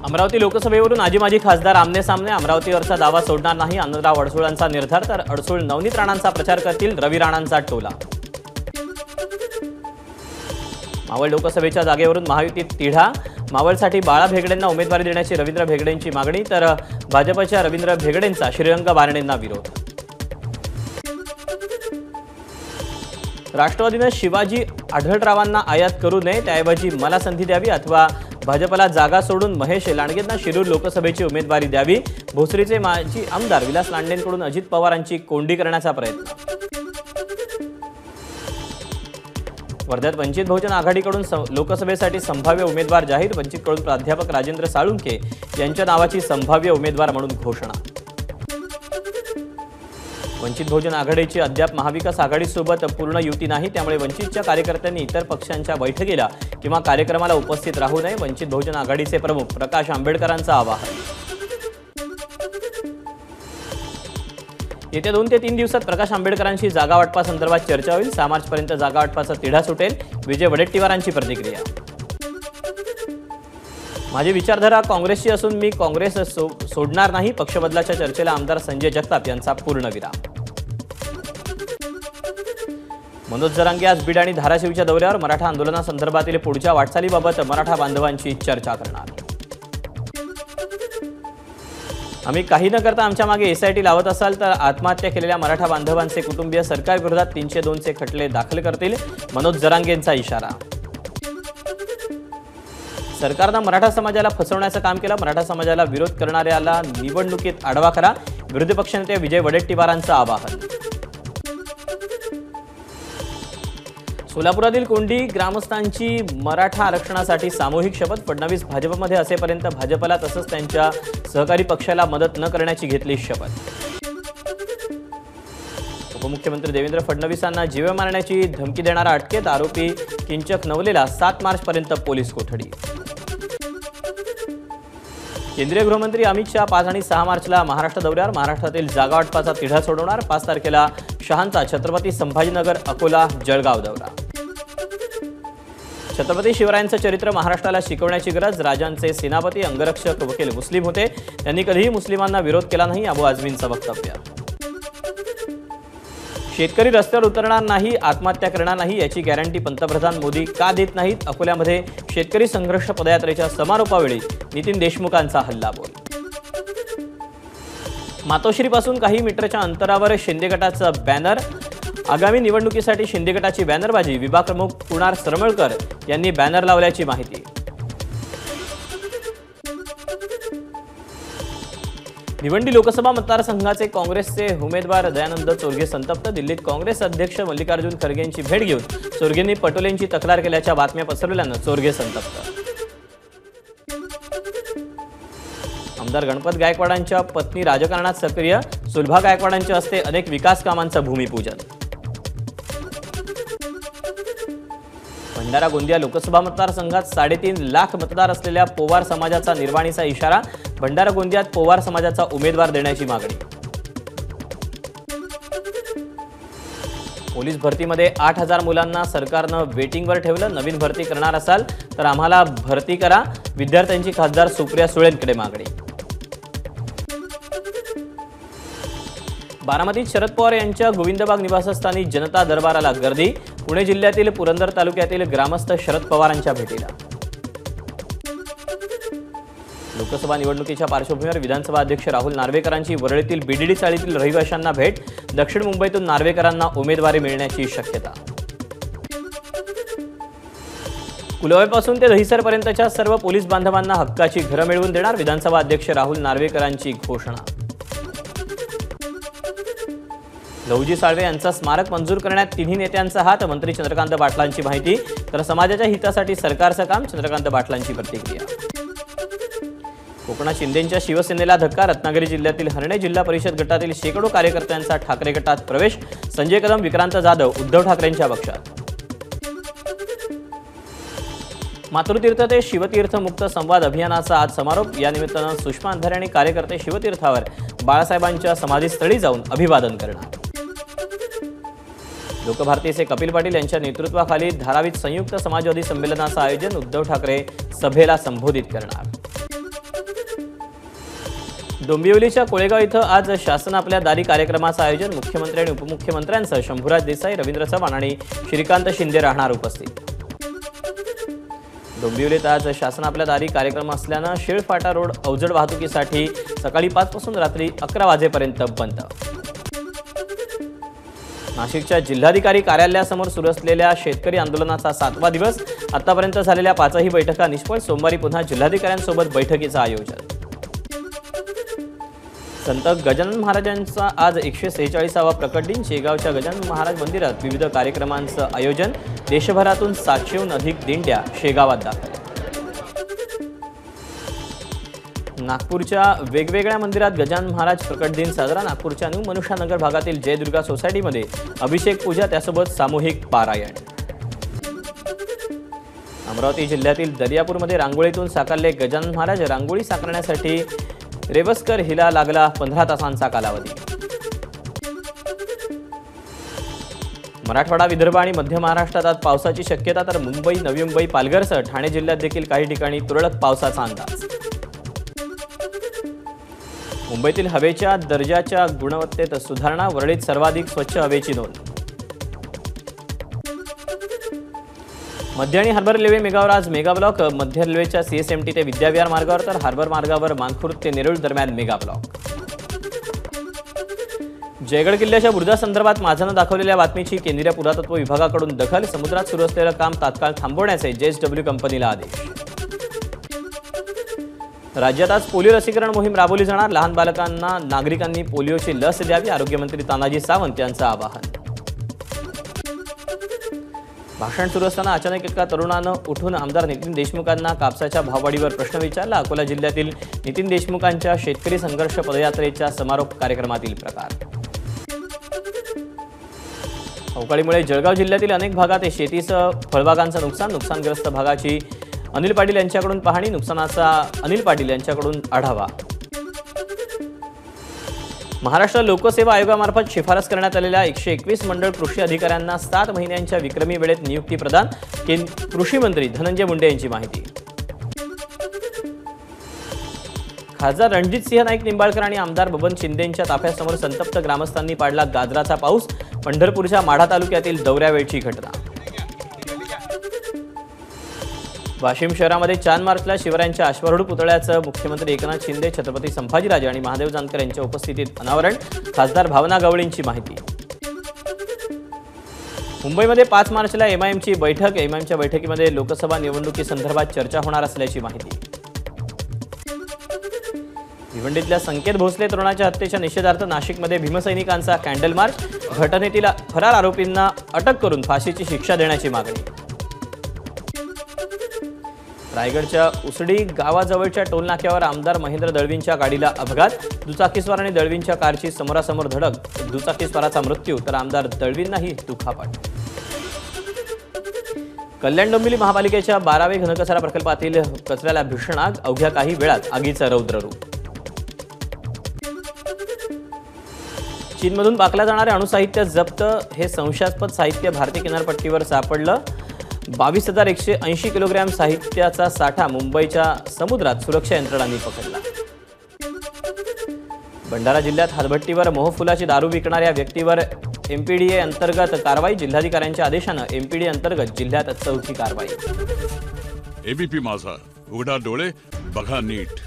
अमरावती लोकसभेवरून आजी माजी खासदार आमने सामने, अमरावतीवरचा दावा सोडणार नाही आनंदराव अडसूळांचा निर्धार, तर अडसूळ नवनीत राणांचा प्रचार करतील रवी राणांचा टोला। मावळ लोकसभेच्या जागेवरून महायुतीत तिढा, मावळसाठी बाळा भेगडेंना उमेदवारी देण्याची रवींद्र भेगडेंची मागणी, तर भाजपच्या रवींद्र भेगडेंचा श्रीरंग बारणेंना विरोध। राष्ट्रवादीने शिवाजी आढळरावांना आयात करू नये, त्याऐवजी मला संधी द्यावी अथवा भाजपला जागा सोडून महेश लांडगेंना शिरूर लोकसभेची उमेदवारी द्यावी, भोसरीचे माजी आमदार विलास लांडेंकडून अजित पवारांची कोंडी करण्याचा प्रयत्न। वर्ध्यात वंचित बहुजन आघाडीकडून लोकसभेसाठी संभाव्य उमेदवार जाहीर, वंचितकडून प्राध्यापक राजेंद्र साळुंखे यांच्या नावाची संभाव्य उमेदवार म्हणून घोषणा। वंचित बहुजन आघाडीची अद्याप महाविकास आघाडीसोबत पूर्ण युती नाही, त्यामुळे वंचितच्या कार्यकर्त्यांनी इतर पक्षांच्या बैठकीला किंवा कार्यक्रमाला उपस्थित राहू नये, वंचित बहुजन आघाडीचे प्रमुख प्रकाश आंबेडकरांचं आवाहन। येत्या 2 ते 3 दिवसात प्रकाश आंबेडकरांशी जागा वाटपासंदर्भात चर्चा होईल, 6 मार्चपर्यंत जागा वाटपाचा तिढा सुटेल, विजय वडेट्टीवारांची प्रतिक्रिया। माझी विचारधारा काँग्रेसची असून मी काँग्रेस सोडणार नाही, पक्षबदलाच्या चर्चेला आमदार संजय जगताप यांचा पूर्णविराम। मनोज जरांगे आज बीड आणि धाराशिवच्या दौऱ्यावर, मराठा आंदोलनासंदर्भातील पुढच्या वाटचालीबाबत मराठा बांधवांची चर्चा करणार। आम्ही काही न करता आमच्या मागे एसआयटी लावत असाल तर आत्महत्या केलेल्या मराठा बांधवांचे कुटुंबीय सरकारविरोधात 302 चे खटले दाखल करतील, मनोज जरांगेंचा इशारा। सरकारनं मराठा समाजाला फसवण्याचं काम केलं, मराठा समाजाला विरोध करणाऱ्याला निवडणुकीत आडवा करा, विरोधी पक्षनेते विजय वडेट्टीवारांचं आवाहन। सोलापुरातील कोंडी ग्रामस्थांची मराठा आरक्षणासाठी सामूहिक शपथ, फडणवीस भाजपमध्ये असेपर्यंत भाजपला तसंच त्यांच्या सहकारी पक्षाला मदत न करण्याची घेतली शपथ। उपमुख्यमंत्री देवेंद्र फडणवीसांना जीवे मारण्याची धमकी देणारा अटकेत, आरोपी किंचक नवलेला 7 मार्चपर्यंत पोलीस कोठडी। केंद्रीय गृहमंत्री अमित शहा 5 आणि 6 मार्चला महाराष्ट्र दौऱ्यावर, महाराष्ट्रातील जागा वाटपाचा तिढा सोडवणार, 5 तारखेला शहांचा छत्रपती संभाजीनगर, अकोला, जळगाव दौरा। छत्रपती शिवरायांचं चरित्र महाराष्ट्राला शिकवण्याची गरज, राजांचे सेनापती अंगरक्षक वकील मुस्लिम होते, त्यांनी कधीही मुस्लिमांना विरोध केला नाही, अबू आझमींचं वक्तव्य। शेतकरी रस्त्यावर उतरणार नाही, आत्महत्या करणार नाही याची गॅरंटी पंतप्रधान मोदी का देत नाहीत, अकोल्यामध्ये शेतकरी संघर्ष पदयात्रेच्या समारोपावेळी नितीन देशमुखांचा हल्लाबोल। मातोश्रीपासून काही मीटरच्या अंतरावर शिंदे गटाचा बॅनर, आगामी निवडणुकीसाठी शिंदे गटाची बॅनरबाजी, विभाग प्रमुख कुणाल सरमळकर यांनी बॅनर लावल्याची माहिती। भिवंडी लोकसभा मतदारसंघाचे काँग्रेसचे उमेदवार दयानंद चोरगे संतप्त, दिल्लीत काँग्रेस अध्यक्ष मल्लिकार्जुन खरगेंची भेट घेऊन चोरगेंनी पटोलेंची तक्रार केल्याच्या बातम्या पसरवल्यानं चोरगे संतप्त। आमदार गणपत गायकवाडांच्या पत्नी राजकारणात सक्रिय, सुलभा गायकवाडांच्या हस्ते अनेक विकास कामांचं भूमिपूजन। भंडारा गोंदिया लोकसभा मतदारसंघात 3.5 लाख मतदार असलेल्या पोवार समाजाचा निर्वाणीचा इशारा, भंडारा गोंदियात पोवार समाजाचा उमेदवार देण्याची मागणी। पोलीस भरतीमध्ये 8,000 मुलांना सरकारनं वेटिंगवर ठेवलं, नवीन भरती करणार असाल तर आम्हाला भरती करा, विद्यार्थ्यांची खासदार सुप्रिया सुळेंकडे मागणी। बारामतीत शरद पवार यांच्या गोविंदबाग निवासस्थानी जनता दरबाराला गर्दी, पुणे जिल्ह्यातील पुरंदर तालुक्यातील ग्रामस्थ शरद पवारांच्या भेटीला। लोकसभा निवडणुकीच्या पार्श्वभूमीवर विधानसभा अध्यक्ष राहुल नार्वेकरांची वरळीतील बीडीडी चाळीतील रहिवाशांना भेट, दक्षिण मुंबईतून नार्वेकरांना उमेदवारी मिळण्याची शक्यता। कुलवाईपासून ते दहिसरपर्यंतच्या सर्व पोलीस बांधवांना हक्काची घरं मिळवून देणार, विधानसभा अध्यक्ष राहुल नार्वेकरांची घोषणा। लहुजी साळवे यांचा स्मारक मंजूर करण्यात तिन्ही नेत्यांचा हात, मंत्री चंद्रकांत पाटलांची माहिती, तर समाजाच्या हितासाठी सरकारचं काम, चंद्रकांत पाटलांची प्रतिक्रिया। कोकणात शिंदेंच्या शिवसेनेला धक्का, रत्नागिरी जिल्ह्यातील हर्णे जिल्हा परिषद गटातील शेकडो कार्यकर्त्यांचा ठाकरे गटात प्रवेश, संजय कदम, विक्रांत जाधव उद्धव ठाकरेंच्या पक्षात। मातृतीर्थ ते शिवतीर्थ मुक्त संवाद अभियानाचा आज समारोप, या निमित्तानं सुषमा अंधारे आणि कार्यकर्ते शिवतीर्थावर बाळासाहेबांच्या समाधीस्थळी जाऊन अभिवादन करणार। लोकभारतीचे कपिल पाटील यांच्या नेतृत्वाखाली धारावीत संयुक्त समाजवादी संमेलनाचं आयोजन. उद्धव ठाकरे सभेला संबोधित करणार. डोंबिवलीच्या कोळेगाव इथं आज शासन आपल्या दारी कार्यक्रमाचं आयोजन. मुख्यमंत्री आणि उपमुख्यमंत्र्यांसह शंभूराज देसाई, रवींद्र चव्हाण आणि श्रीकांत शिंदे राहणार उपस्थित. डोंबिवलीत आज शासन आपल्या दारी कार्यक्रम असल्यानं शिळफाटा रोड अवजड वाहतुकीसाठी सकाळी 5 पासून रात्री 11 वाजेपर्यंत बंद. नाशिकच्या जिल्हाधिकारी कार्यालयासमोर सुरू असलेल्या शेतकरी आंदोलनाचा 7वा दिवस. आतापर्यंत झालेल्या 5ही बैठका निष्फळ. सोमवारी पुन्हा जिल्हाधिकाऱ्यांसोबत बैठकीचं आयोजन. संत गजानन महाराजांचा आज 146वा प्रकट दिन. शेगावच्या गजानन महाराज मंदिरात विविध कार्यक्रमांचं आयोजन. देशभरातून 700हून अधिक दिंड्या शेगावात दाखल. नागपूरच्या वेगवेगळ्या मंदिरात गजानन महाराज प्रकट दिन साजरा. नागपूरच्या न्यू मनुष्यानगर भागातील जय दुर्गा सोसायटीमध्ये अभिषेक पूजा, त्यासोबत सामूहिक पारायण. अमरावती जिल्ह्यातील दर्यापूरमध्ये रांगोळीतून साकारले गजानन महाराज. रांगोळी साकारण्यासाठी रेवस्कर हिला लागला 15 तासांचा कालावधी. मराठवाडा, विदर्भ आणि मध्य महाराष्ट्रात आज पावसाची शक्यता. तर मुंबई, नवी मुंबई, पालघरसह ठाणे जिल्ह्यात देखील काही ठिकाणी तुरळक पावसाचा अंदाज. मुंबईतील हवेच्या दर्जाच्या गुणवत्तेत सुधारणा. वरळीत सर्वाधिक स्वच्छ हवेची नोंद. मध्य आणि हार्बर रेल्वे मेगावर आज मेगा ब्लॉक. मध्य रेल्वेच्या CSMT ते विद्याविहार मार्गावर, तर हार्बर मार्गावर मानखुर्द ते नेरूळ दरम्यान मेगा ब्लॉक. जयगड किल्ल्याच्या बुरुजासंदर्भात माझानं दाखवलेल्या बातमीची केंद्रीय पुरातत्व विभागाकडून दखल. समुद्रात सुरू असलेलं काम तात्काळ थांबवण्याचे JSW कंपनीला आदेश. राज्यात आज पोलिओ लसीकरण मोहीम राबवली जाणार. लहान बालकांना नागरिकांनी पोलिओची लस द्यावी. आरोग्यमंत्री तानाजी सावंत यांचं आवाहन. भाषण सुरू असताना अचानक एका तरुणानं उठून आमदार नितीन देशमुखांना कापसाच्या भाववाढीवर प्रश्न विचारला. अकोला जिल्ह्यातील नितीन देशमुखांच्या शेतकरी संघर्ष पदयात्रेच्या समारोप कार्यक्रमातील प्रकार. अवकाळीमुळे जळगाव जिल्ह्यातील अनेक भागात शेतीसह फळबागांचं नुकसान. नुकसानग्रस्त भागाची अनिल पाटील यांच्याकडून पाहणी. नुकसानाचा अनिल पाटील यांच्याकडून आढावा. महाराष्ट्र लोकसेवा आयोगामार्फत शिफारस करण्यात आलेल्या 121 मंडळ कृषी अधिकाऱ्यांना 7 महिन्यांच्या विक्रमी वेळेत नियुक्ती प्रदान. कृषी मंत्री धनंजय मुंडे यांची माहिती. खासदार रणजितसिंह नाईक निंबाळकर आणि आमदार बबन शिंदेंच्या ताफ्यासमोर संतप्त ग्रामस्थांनी पाडला गाजराचा पाऊस. पंढरपूरच्या माढा तालुक्यातील दौऱ्यावेळची घटना. वाशिम शहरामध्ये 4 मार्चला शिवरायांच्या अश्वारूढ पुतळ्याचं मुख्यमंत्री एकनाथ शिंदे, छत्रपती संभाजीराजे आणि महादेव जानकर यांच्या उपस्थितीत अनावरण. खासदार भावना गवळींची माहिती. मुंबईमध्ये 5 मार्चला MIMची बैठक. MIMच्या बैठकीमध्ये लोकसभा निवडणुकीसंदर्भात चर्चा होणार असल्याची माहिती. भिवंडीतल्या संकेत भोसले तरुणाच्या हत्येच्या निषेधार्थ नाशिकमध्ये भीमसैनिकांचा कॅन्डल मार्च. घटनेतील फरार आरोपींना अटक करून फाशीची शिक्षा देण्याची मागणी. रायगडच्या उसडी गावाजवळच्या टोलनाक्यावर आमदार महेंद्र दळवींच्या गाडीला अपघात. दुचाकीस्वार आणि दळवींच्या कारची समोरासमोर धडक. दुचाकीस्वाराचा मृत्यू, तर आमदार दळवींनाही दुखापत. कल्याण डोंबिवली महापालिकेच्या 12वे घनकचरा प्रकल्पातील कचऱ्याला भीषण आग. अवघ्या काही वेळात आगीचं रौद्ररूप. चीनमधून पाकल्या जाणारे अणुसाहित्य जप्त. हे संशयास्पद साहित्य भारतीय किनारपट्टीवर सापडलं. 22,180 किलोग्रॅम साहित्याचा साठा मुंबईच्या समुद्रात सुरक्षा यंत्रणांनी पकडला. भंडारा जिल्ह्यात हातभट्टीवर मोहफुलाची दारू विकणाऱ्या व्यक्तीवर MPDA अंतर्गत कारवाई. जिल्हाधिकाऱ्यांच्या आदेशानं MPDA अंतर्गत जिल्ह्यात चौथी कारवाई. ABP माझा, उघडा डोळे बघा नीट.